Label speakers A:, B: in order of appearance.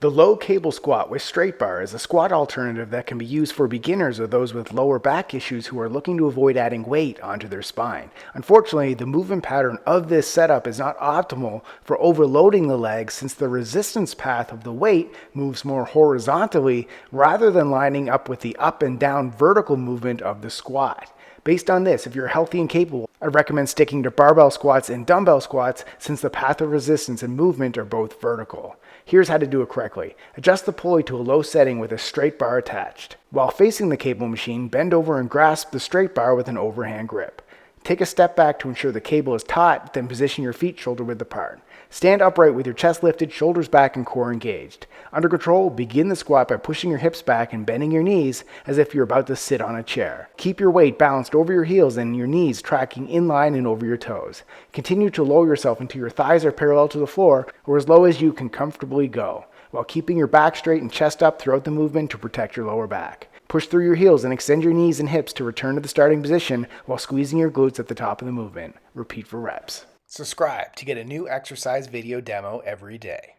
A: The low cable squat with straight bar is a squat alternative that can be used for beginners or those with lower back issues who are looking to avoid adding weight onto their spine. Unfortunately, the movement pattern of this setup is not optimal for overloading the legs since the resistance path of the weight moves more horizontally rather than lining up with the up and down vertical movement of the squat. Based on this, if you're healthy and capable, I recommend sticking to barbell squats and dumbbell squats since the path of resistance and movement are both vertical. Here's how to do it correctly. Adjust the pulley to a low setting with a straight bar attached. While facing the cable machine, bend over and grasp the straight bar with an overhand grip. Take a step back to ensure the cable is taut, then position your feet shoulder width apart. Stand upright with your chest lifted, shoulders back, and core engaged. Under control, begin the squat by pushing your hips back and bending your knees as if you're about to sit on a chair. Keep your weight balanced over your heels and your knees tracking in line and over your toes. Continue to lower yourself until your thighs are parallel to the floor or as low as you can comfortably go, while keeping your back straight and chest up throughout the movement to protect your lower back. Push through your heels and extend your knees and hips to return to the starting position while squeezing your glutes at the top of the movement. Repeat for reps. Subscribe to get a new exercise video demo every day.